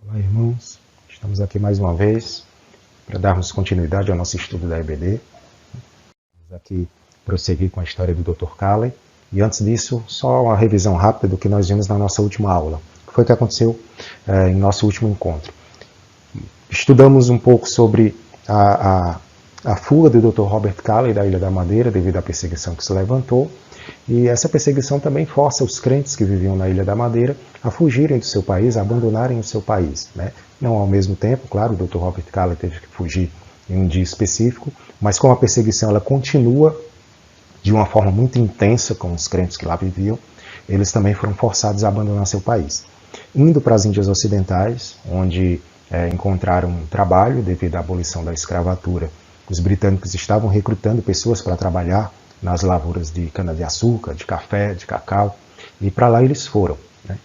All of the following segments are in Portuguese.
Olá, irmãos, estamos aqui mais uma vez para darmos continuidade ao nosso estudo da EBD. Vamos aqui prosseguir com a história do Dr. Calley. E antes disso, só uma revisão rápida do que nós vimos na nossa última aula. O que foi que aconteceu em nosso último encontro? Estudamos um pouco sobre a fuga do Dr. Robert Calley da Ilha da Madeira devido à perseguição que se levantou. E essa perseguição também força os crentes que viviam na Ilha da Madeira a fugirem do seu país, a abandonarem o seu país, né? Não ao mesmo tempo, claro, o Dr. Robert Calley teve que fugir em um dia específico, mas como a perseguição ela continua de uma forma muito intensa com os crentes que lá viviam, eles também foram forçados a abandonar seu país. Indo para as Índias Ocidentais, onde encontraram um trabalho devido à abolição da escravatura, os britânicos estavam recrutando pessoas para trabalhar nas lavouras de cana-de-açúcar, de café, de cacau, e para lá eles foram, né?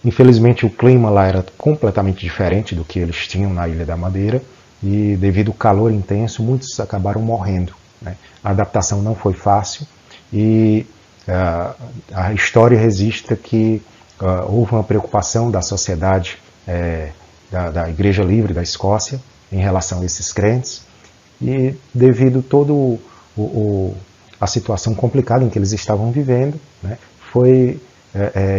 Infelizmente o clima lá era completamente diferente do que eles tinham na Ilha da Madeira, e devido ao calor intenso, muitos acabaram morrendo, né? A adaptação não foi fácil, e a história registra que houve uma preocupação da sociedade da Igreja Livre da Escócia em relação a esses crentes, e devido todo a situação complicada em que eles estavam vivendo, né, foi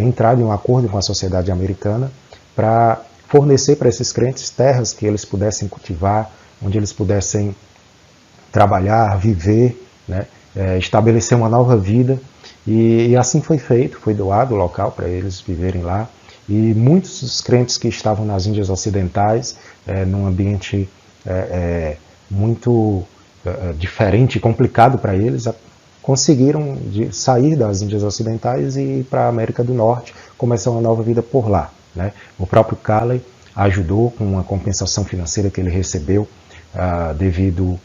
entrado em um acordo com a sociedade americana para fornecer para esses crentes terras que eles pudessem cultivar, onde eles pudessem trabalhar, viver, né, estabelecer uma nova vida, e assim foi feito, foi doado o local para eles viverem lá, e muitos dos crentes que estavam nas Índias Ocidentais, num ambiente muito diferente e complicado para eles, conseguiram sair das Índias Ocidentais e ir para a América do Norte, começar uma nova vida por lá, né? O próprio Calley ajudou com uma compensação financeira que ele recebeu devido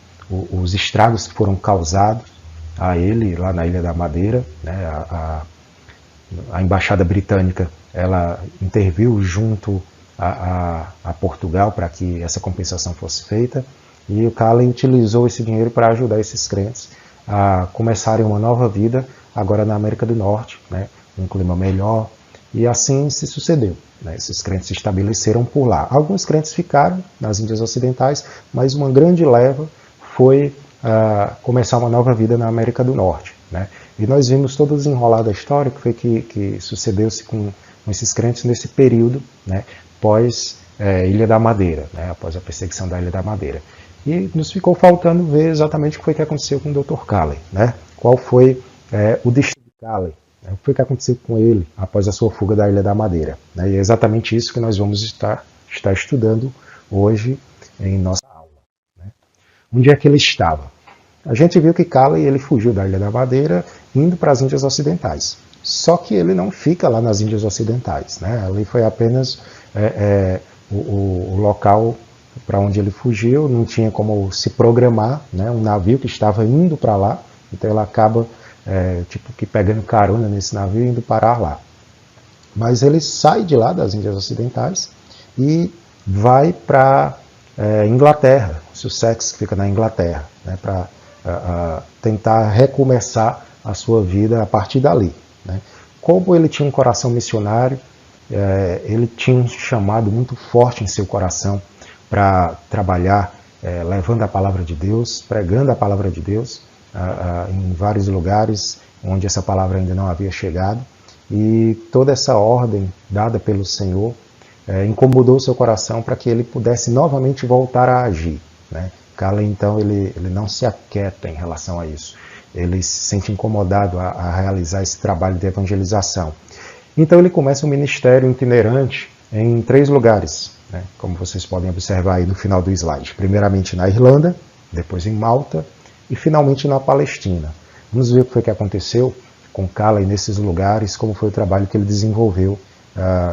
aos estragos que foram causados a ele lá na Ilha da Madeira, né? A Embaixada Britânica ela interviu junto a Portugal para que essa compensação fosse feita, e o Calley utilizou esse dinheiro para ajudar esses crentes a começarem uma nova vida agora na América do Norte, né? Um clima melhor, e assim se sucedeu, né? Esses crentes se estabeleceram por lá. Alguns crentes ficaram nas Índias Ocidentais, mas uma grande leva foi começar uma nova vida na América do Norte, né? E nós vimos todo o desenrolar da história que foi que sucedeu-se com esses crentes nesse período, né? Pós Ilha da Madeira, né? Após a perseguição da Ilha da Madeira. E nos ficou faltando ver exatamente o que foi que aconteceu com o Dr. Calley, né? Qual foi o destino de Calley, né? O que foi que aconteceu com ele após a sua fuga da Ilha da Madeira, né? E é exatamente isso que nós vamos estar estudando hoje em nossa aula, né? Onde é que ele estava? A gente viu que Calley ele fugiu da Ilha da Madeira indo para as Índias Ocidentais. Só que ele não fica lá nas Índias Ocidentais, né? Ali foi apenas o local para onde ele fugiu, não tinha como se programar, né? Um navio que estava indo para lá, então ele acaba tipo que pegando carona nesse navio e indo parar lá. Mas ele sai de lá das Índias Ocidentais e vai para Inglaterra, Sussex, que fica na Inglaterra, né? Para tentar recomeçar a sua vida a partir dali, né? Como ele tinha um coração missionário, ele tinha um chamado muito forte em seu coração para trabalhar levando a palavra de Deus, pregando a palavra de Deus em vários lugares onde essa palavra ainda não havia chegado, e toda essa ordem dada pelo Senhor incomodou seu coração para que ele pudesse novamente voltar a agir, né? Calley, então, ele não se aquieta em relação a isso, ele se sente incomodado a realizar esse trabalho de evangelização. Então ele começa um ministério itinerante em 3 lugares, né? Como vocês podem observar aí no final do slide. Primeiramente na Irlanda, depois em Malta e finalmente na Palestina. Vamos ver o que foi que aconteceu com Calley nesses lugares, como foi o trabalho que ele desenvolveu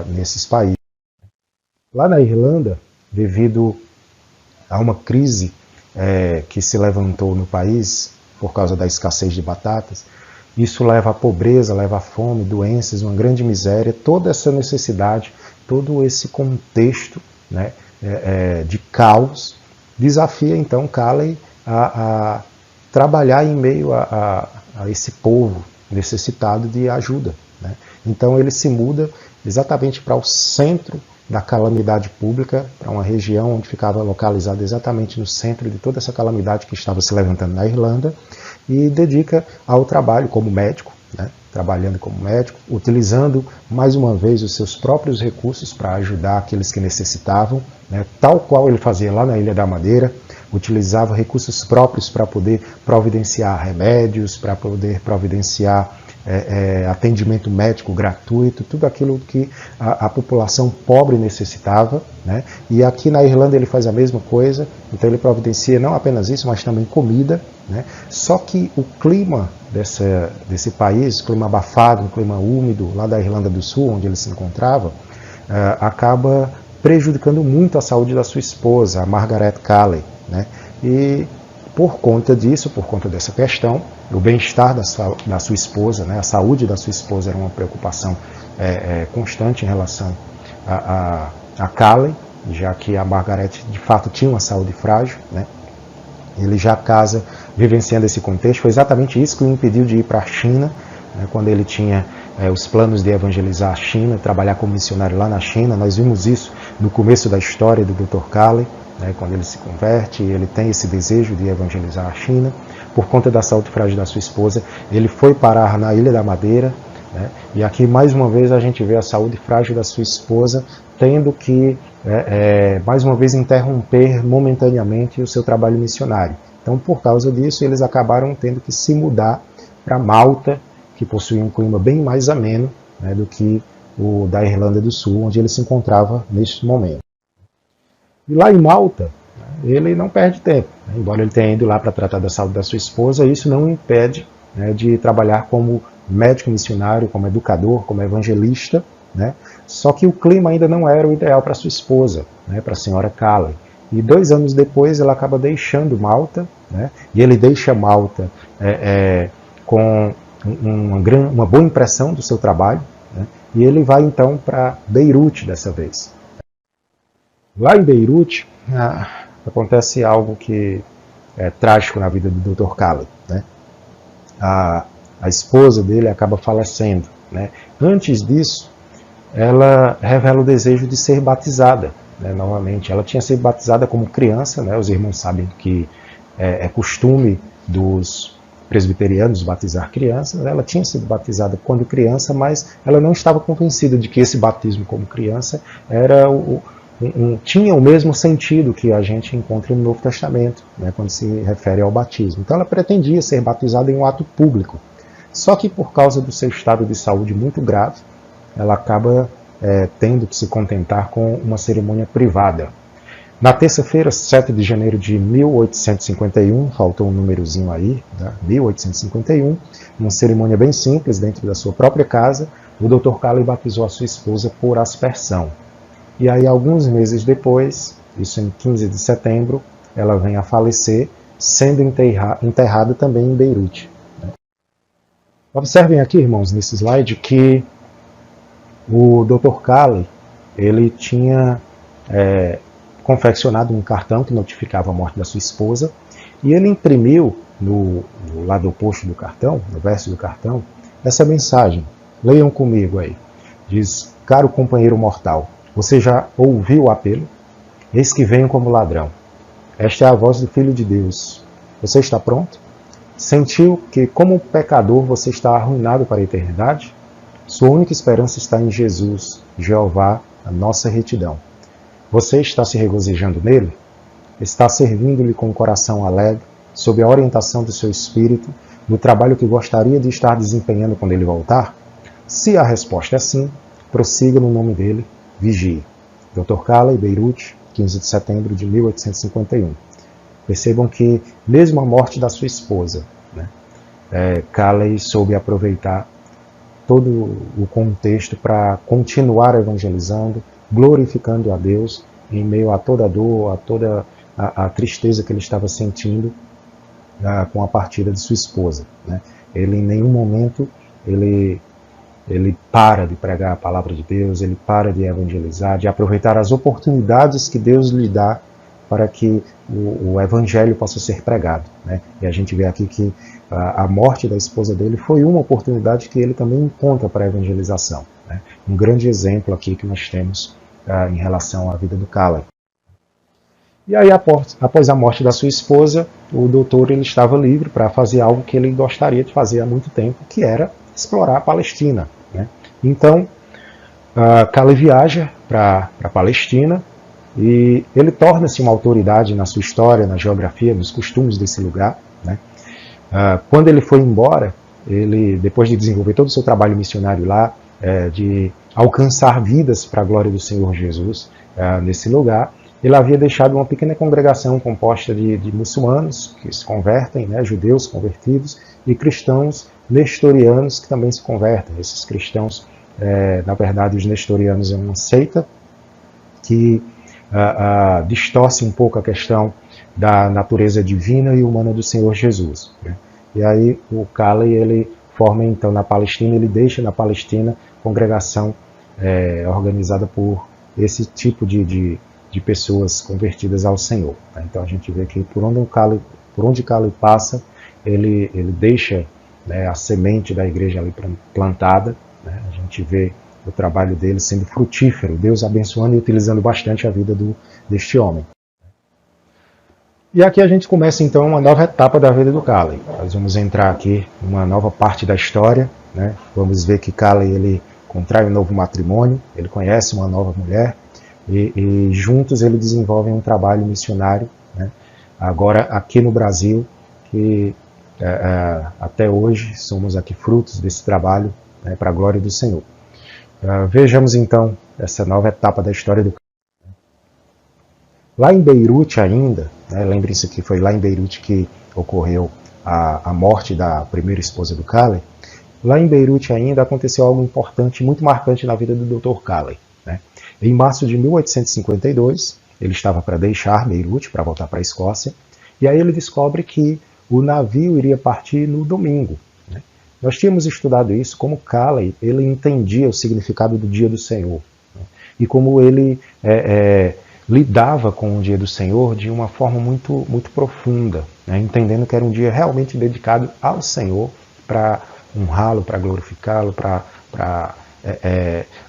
nesses países. Lá na Irlanda, devido a uma crise que se levantou no país por causa da escassez de batatas, Isso leva à pobreza, leva à fome, doenças, uma grande miséria. Toda essa necessidade, todo esse contexto, né, de caos, desafia então Calley a trabalhar em meio a esse povo necessitado de ajuda, né? Então ele se muda exatamente para o centro da calamidade pública, para uma região onde ficava localizada exatamente no centro de toda essa calamidade que estava se levantando na Irlanda, e dedica ao trabalho como médico, né? Trabalhando como médico, utilizando mais uma vez os seus próprios recursos para ajudar aqueles que necessitavam, né? Tal qual ele fazia lá na Ilha da Madeira, utilizava recursos próprios para poder providenciar remédios, para poder providenciar atendimento médico gratuito, tudo aquilo que a população pobre necessitava, né? E aqui na Irlanda ele faz a mesma coisa, então ele providencia não apenas isso, mas também comida, né? Só que o clima desse país, clima abafado, um clima úmido, lá da Irlanda do Sul, onde ele se encontrava, acaba prejudicando muito a saúde da sua esposa, a Margaret Calley, né? E por conta disso, por conta dessa questão, o bem-estar da sua esposa, né, a saúde da sua esposa era uma preocupação constante em relação a Calley, já que a Margaret de fato tinha uma saúde frágil, né? Ele já casa vivenciando esse contexto. Foi exatamente isso que o impediu de ir para a China, né, quando ele tinha os planos de evangelizar a China, trabalhar como missionário lá na China. Nós vimos isso no começo da história do Dr. Calley, né, quando ele se converte, ele tem esse desejo de evangelizar a China. Por conta da saúde frágil da sua esposa, ele foi parar na Ilha da Madeira, né, e aqui mais uma vez a gente vê a saúde frágil da sua esposa tendo que mais uma vez interromper momentaneamente o seu trabalho missionário. Então, por causa disso, eles acabaram tendo que se mudar para Malta, que possuía um clima bem mais ameno, né, do que o da Irlanda do Sul, onde ele se encontrava neste momento. E lá em Malta, ele não perde tempo, né? Embora ele tenha ido lá para tratar da saúde da sua esposa, isso não o impede, né, de trabalhar como médico missionário, como educador, como evangelista, né? Só que o clima ainda não era o ideal para sua esposa, né, para a senhora Calley. E 2 anos depois ela acaba deixando Malta, né, e ele deixa Malta com uma boa impressão do seu trabalho, né, e ele vai então para Beirute dessa vez. Lá em Beirute acontece algo que é trágico na vida do Dr. Calley, né? A esposa dele acaba falecendo, né? Antes disso, ela revela o desejo de ser batizada, né, novamente. Ela tinha sido batizada como criança, né? Os irmãos sabem que é costume dos presbiterianos batizar crianças. Ela tinha sido batizada quando criança, mas ela não estava convencida de que esse batismo como criança era tinha o mesmo sentido que a gente encontra no Novo Testamento, né, quando se refere ao batismo. Então ela pretendia ser batizada em um ato público. Só que por causa do seu estado de saúde muito grave, ela acaba tendo que se contentar com uma cerimônia privada. Na terça-feira, 7 de janeiro de 1851, faltou um númerozinho aí, né? 1851, uma cerimônia bem simples dentro da sua própria casa, o Dr. Calley batizou a sua esposa por aspersão. E aí, alguns meses depois, isso em 15 de setembro, ela vem a falecer, sendo enterrada também em Beirute. Observem aqui, irmãos, nesse slide, que o Dr. Calley, ele tinha confeccionado um cartão que notificava a morte da sua esposa, e ele imprimiu no lado oposto do cartão, no verso do cartão, essa mensagem. Leiam comigo aí. Diz: caro companheiro mortal, você já ouviu o apelo? Eis que venho como ladrão. Esta é a voz do Filho de Deus. Você está pronto? Sentiu que, como pecador, você está arruinado para a eternidade? Sua única esperança está em Jesus, Jeová, a nossa retidão. Você está se regozijando nele? Está servindo-lhe com o coração alegre, sob a orientação do seu espírito, no trabalho que gostaria de estar desempenhando quando ele voltar? Se a resposta é sim, prossiga no nome dele, vigie. Dr. Calley, Beirute, 15 de setembro de 1851. Percebam que, mesmo a morte da sua esposa, né, Calley soube aproveitar todo o contexto para continuar evangelizando, glorificando a Deus em meio a toda a dor, a toda a tristeza que ele estava sentindo com a partida de sua esposa, né? Ele em nenhum momento ele para de pregar a palavra de Deus, ele para de evangelizar, de aproveitar as oportunidades que Deus lhe dá para que o evangelho possa ser pregado, né? E a gente vê aqui que a morte da esposa dele foi uma oportunidade que ele também encontra para a evangelização, né? Um grande exemplo aqui que nós temos em relação à vida do Caleb. E aí, após a morte da sua esposa, o doutor ele estava livre para fazer algo que ele gostaria de fazer há muito tempo, que era explorar a Palestina, né? Então, Caleb viaja para a Palestina e ele torna-se uma autoridade na sua história, na geografia, nos costumes desse lugar, né? Quando ele foi embora, ele, depois de desenvolver todo o seu trabalho missionário lá, de alcançar vidas para a glória do Senhor Jesus nesse lugar, ele havia deixado uma pequena congregação composta de muçulmanos que se convertem, né, judeus convertidos, e cristãos nestorianos que também se convertem. Esses cristãos, na verdade, os nestorianos é uma seita que distorce um pouco a questão da natureza divina e humana do Senhor Jesus, né? E aí o Caleb, ele forma então na Palestina, ele deixa na Palestina congregação organizada por esse tipo de pessoas convertidas ao Senhor, né? Então a gente vê que por onde Caleb passa, ele deixa, né, a semente da igreja ali plantada, né? A gente vê o trabalho dele sendo frutífero, Deus abençoando e utilizando bastante a vida deste homem. E aqui a gente começa então uma nova etapa da vida do Caleb. Nós vamos entrar aqui numa nova parte da história, né? Vamos ver que Caleb ele contrai um novo matrimônio, ele conhece uma nova mulher e juntos eles desenvolvem um trabalho missionário, né? Agora aqui no Brasil, que até hoje somos aqui frutos desse trabalho, né, para a glória do Senhor. Vejamos então essa nova etapa da história do Caleb. Lá em Beirute ainda, né, lembre-se que foi lá em Beirute que ocorreu a morte da primeira esposa do Caleb. Lá em Beirute ainda aconteceu algo importante, muito marcante na vida do Dr. Caleb, né? Em março de 1852, ele estava para deixar Beirute, para voltar para a Escócia, e aí ele descobre que o navio iria partir no domingo, né? Nós tínhamos estudado isso, como Caleb, ele entendia o significado do dia do Senhor, né? E como ele lidava com o dia do Senhor de uma forma muito, muito profunda, né? Entendendo que era um dia realmente dedicado ao Senhor, para honrá-lo, para glorificá-lo, para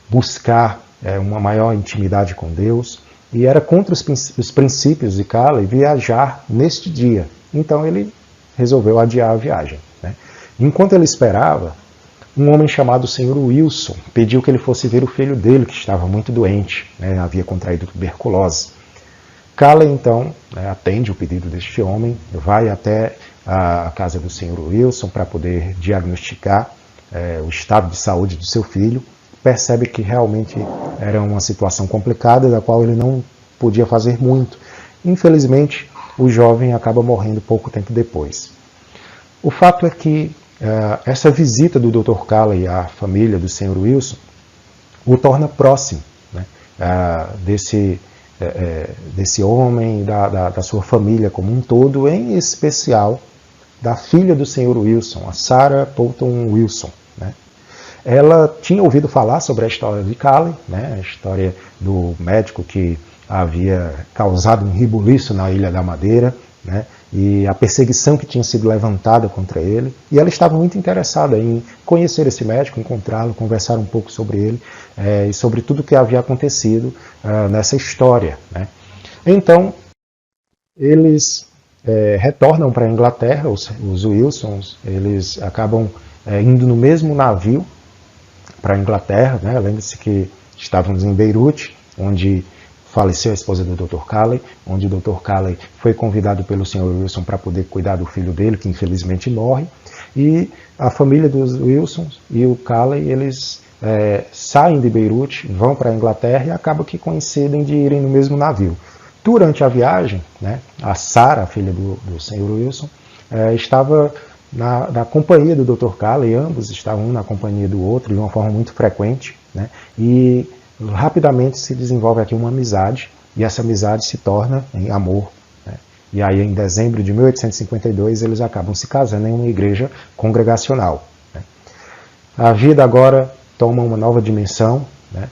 buscar uma maior intimidade com Deus. E era contra os princípios de Caleb viajar neste dia. Então ele resolveu adiar a viagem, né? Enquanto ele esperava, um homem chamado Sr. Wilson pediu que ele fosse ver o filho dele, que estava muito doente, né? Havia contraído tuberculose. Caleb, então, né, atende o pedido deste homem, vai até a casa do Sr. Wilson para poder diagnosticar o estado de saúde do seu filho. Percebe que realmente era uma situação complicada, da qual ele não podia fazer muito. Infelizmente, o jovem acaba morrendo pouco tempo depois. O fato é que essa visita do Dr. Caleb à família do Sr. Wilson o torna próximo, né, desse homem e da sua família como um todo, em especial da filha do Sr. Wilson, a Sarah Bolton Wilson, né? Ela tinha ouvido falar sobre a história de Caleb, né, a história do médico que havia causado um rebuliço na Ilha da Madeira, né, e a perseguição que tinha sido levantada contra ele. E ela estava muito interessada em conhecer esse médico, encontrá-lo, conversar um pouco sobre ele e sobre tudo o que havia acontecido nessa história, né. Então, eles retornam para a Inglaterra, os Wilsons, eles acabam indo no mesmo navio para a Inglaterra, né? Lembre-se que estávamos em Beirute, onde faleceu a esposa do Dr. Caleb, onde o Dr. Caleb foi convidado pelo Sr. Wilson para poder cuidar do filho dele, que infelizmente morre, e a família dos Wilsons e o Caleb, eles saem de Beirute, vão para a Inglaterra e acabam que coincidem de irem no mesmo navio. Durante a viagem, né, a Sarah, a filha do Sr. Wilson, estava na companhia do Dr. Caleb, ambos estavam um na companhia do outro de uma forma muito frequente, né, e rapidamente se desenvolve aqui uma amizade, e essa amizade se torna em amor, né, E aí, em dezembro de 1852, eles acabam se casando em uma igreja congregacional. A vida agora toma uma nova dimensão, né?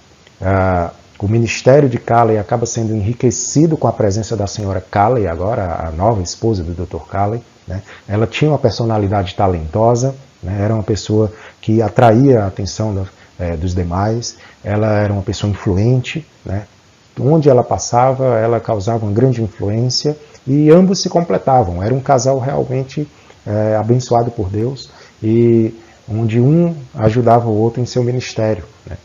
O ministério de Calley acaba sendo enriquecido com a presença da senhora Calley, agora a nova esposa do Dr. Calley, né? Ela tinha uma personalidade talentosa, né? Era uma pessoa que atraía a atenção dos demais, ela era uma pessoa influente, né? Onde ela passava, ela causava uma grande influência e ambos se completavam. Era um casal realmente abençoado por Deus e onde um ajudava o outro em seu ministério, né?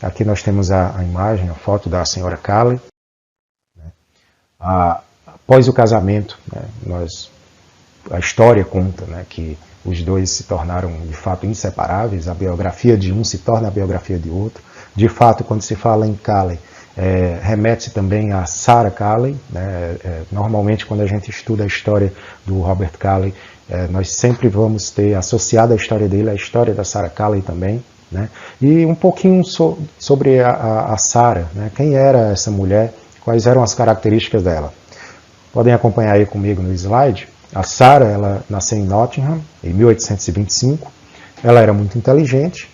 Aqui nós temos a imagem, a foto da senhora Calley. Após o casamento, né, a história conta, né, que os dois se tornaram de fato inseparáveis, a biografia de um se torna a biografia de outro. De fato, quando se fala em Calley, remete-se também a Sarah Calley, né? Normalmente, quando a gente estuda a história do Robert Calley, nós sempre vamos ter associado a história dele à história da Sarah Calley também, né? E um pouquinho sobre a Sarah, né? Quem era essa mulher, quais eram as características dela. Podem acompanhar aí comigo no slide. A Sarah, ela nasceu em Nottingham em 1825, ela era muito inteligente,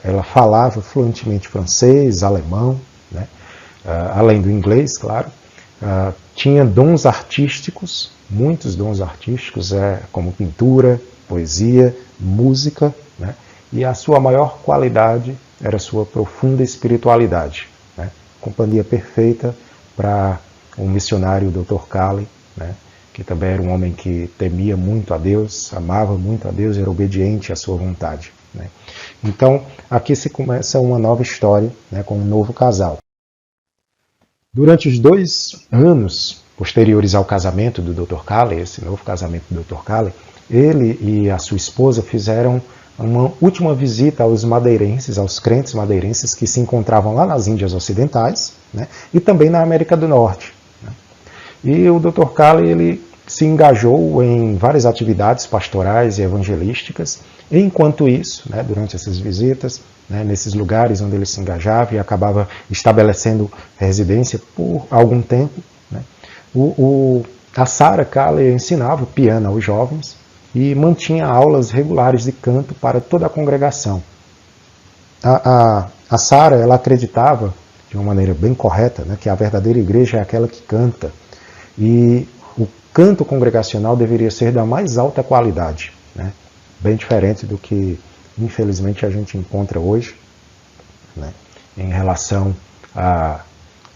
ela falava fluentemente francês, alemão, né? Além do inglês, claro. Tinha dons artísticos, muitos dons artísticos, como pintura, poesia, música, né? E a sua maior qualidade era a sua profunda espiritualidade, né? Companhia perfeita para o missionário Dr. Calley, né? Que também era um homem que temia muito a Deus, amava muito a Deus, era obediente à sua vontade, né? Então, aqui se começa uma nova história, né, com um novo casal. Durante os 2 anos posteriores ao casamento do Dr. Calley, esse novo casamento do Dr. Calley, ele e a sua esposa fizeram uma última visita aos madeirenses, aos crentes madeirenses que se encontravam lá nas Índias Ocidentais, né, e também na América do Norte, né. E o Dr. Calley, ele se engajou em várias atividades pastorais e evangelísticas. E enquanto isso, né, durante essas visitas, né, nesses lugares onde ele se engajava e acabava estabelecendo residência por algum tempo, né, a Sarah Calley ensinava piano aos jovens e mantinha aulas regulares de canto para toda a congregação. A Sarah, ela acreditava, de uma maneira bem correta, né, que a verdadeira igreja é aquela que canta. E o canto congregacional deveria ser da mais alta qualidade, né, bem diferente do que, infelizmente, a gente encontra hoje, né, em relação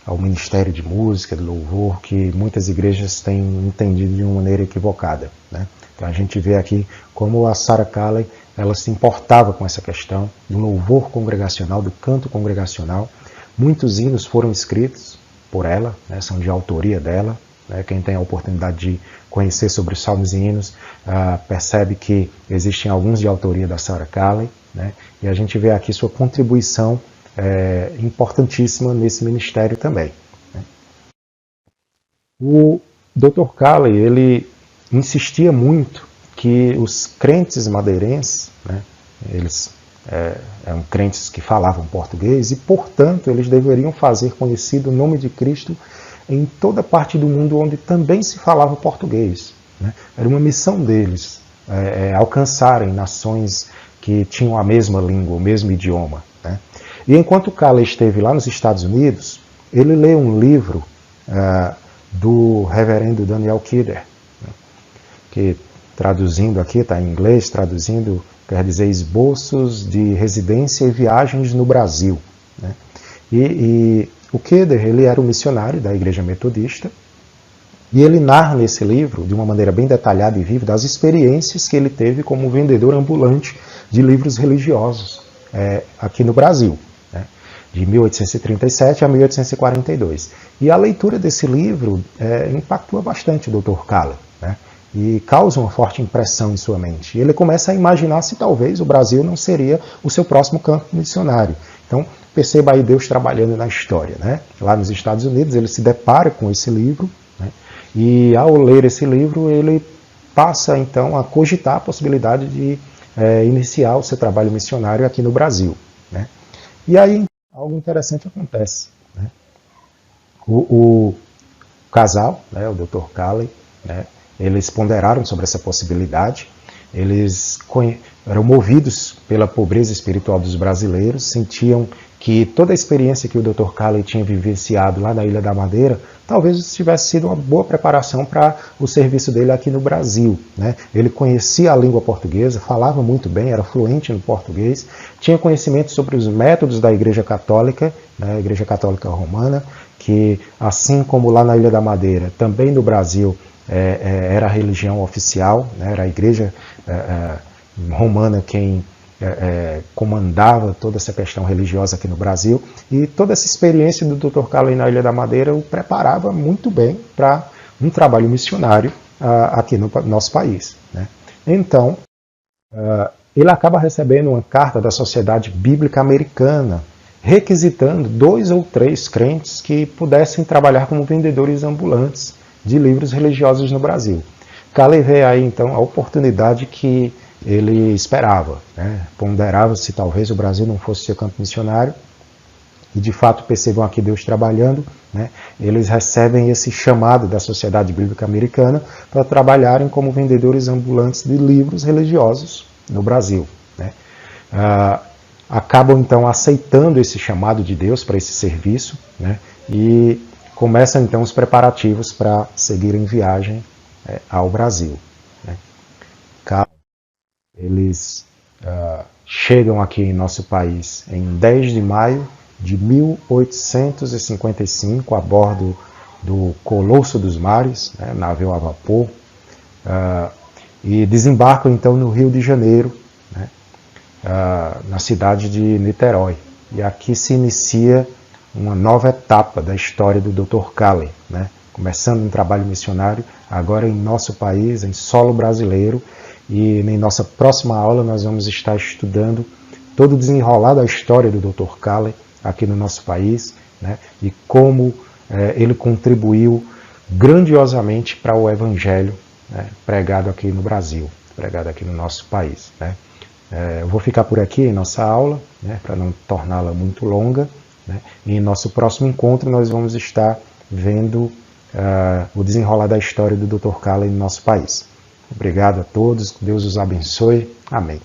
ao ministério de música, de louvor, que muitas igrejas têm entendido de uma maneira equivocada, né. Então a gente vê aqui como a Sarah Calley, ela se importava com essa questão do louvor congregacional, do canto congregacional. Muitos hinos foram escritos por ela, né, são de autoria dela. Quem tem a oportunidade de conhecer sobre os salmos e hinos percebe que existem alguns de autoria da Sarah Calley, né, e a gente vê aqui sua contribuição importantíssima nesse ministério também, né. O Dr. Calley, ele insistia muito que os crentes madeirenses, né, eles eram crentes que falavam português e, portanto, eles deveriam fazer conhecido o nome de Cristo em toda parte do mundo onde também se falava português, né? Era uma missão deles alcançarem nações que tinham a mesma língua, o mesmo idioma, né? E enquanto Calley esteve lá nos Estados Unidos, ele leu um livro do reverendo Daniel Kidder, né, que traduzindo aqui, está em inglês, traduzindo quer dizer esboços de residência e viagens no Brasil, né? E o Kidder, ele era um missionário da Igreja Metodista, e ele narra nesse livro, de uma maneira bem detalhada e viva, das experiências que ele teve como vendedor ambulante de livros religiosos aqui no Brasil, né, de 1837 a 1842. E a leitura desse livro impactua bastante o Dr. Calley, né, e causa uma forte impressão em sua mente. E ele começa a imaginar se talvez o Brasil não seria o seu próximo campo missionário. Então, perceba aí Deus trabalhando na história, né? Lá nos Estados Unidos, ele se depara com esse livro, né? E ao ler esse livro, ele passa então a cogitar a possibilidade de iniciar o seu trabalho missionário aqui no Brasil, né? E aí algo interessante acontece, né? O casal, né, o Dr. Calley, né, eles ponderaram sobre essa possibilidade. Eles eram movidos pela pobreza espiritual dos brasileiros, sentiam que toda a experiência que o Dr. Calley tinha vivenciado lá na Ilha da Madeira talvez tivesse sido uma boa preparação para o serviço dele aqui no Brasil, né? Ele conhecia a língua portuguesa, falava muito bem, era fluente no português, tinha conhecimento sobre os métodos da Igreja Católica, né, a Igreja Católica Romana, que assim como lá na Ilha da Madeira, também no Brasil, era a religião oficial, né, era a Igreja Romana quem comandava toda essa questão religiosa aqui no Brasil, e toda essa experiência do Dr. Calley na Ilha da Madeira o preparava muito bem para um trabalho missionário aqui no nosso país, né? Então, ele acaba recebendo uma carta da Sociedade Bíblica Americana, requisitando 2 ou 3 crentes que pudessem trabalhar como vendedores ambulantes de livros religiosos no Brasil. Calley vê aí então a oportunidade que ele esperava, né? Ponderava se talvez o Brasil não fosse seu campo missionário, e de fato percebam aqui Deus trabalhando, né? Eles recebem esse chamado da Sociedade Bíblica Americana para trabalharem como vendedores ambulantes de livros religiosos no Brasil, né? Acabam então aceitando esse chamado de Deus para esse serviço, né? E começam então os preparativos para seguir em viagem ao Brasil, né? Eles chegam aqui em nosso país em 10 de maio de 1855 a bordo do Colosso dos Mares, né, navio a vapor, e desembarcam então no Rio de Janeiro, né, na cidade de Niterói. E aqui se inicia uma nova etapa da história do Dr. Calley, né, começando um trabalho missionário agora em nosso país, em solo brasileiro. E em nossa próxima aula nós vamos estar estudando todo o desenrolar da história do Dr. Calley aqui no nosso país, né, e como ele contribuiu grandiosamente para o Evangelho, né, pregado aqui no Brasil, pregado aqui no nosso país, né. Eu vou ficar por aqui em nossa aula, né, para não torná-la muito longa, né, e em nosso próximo encontro nós vamos estar vendo o desenrolar da história do Dr. Calley no nosso país. Obrigado a todos, Deus os abençoe. Amém.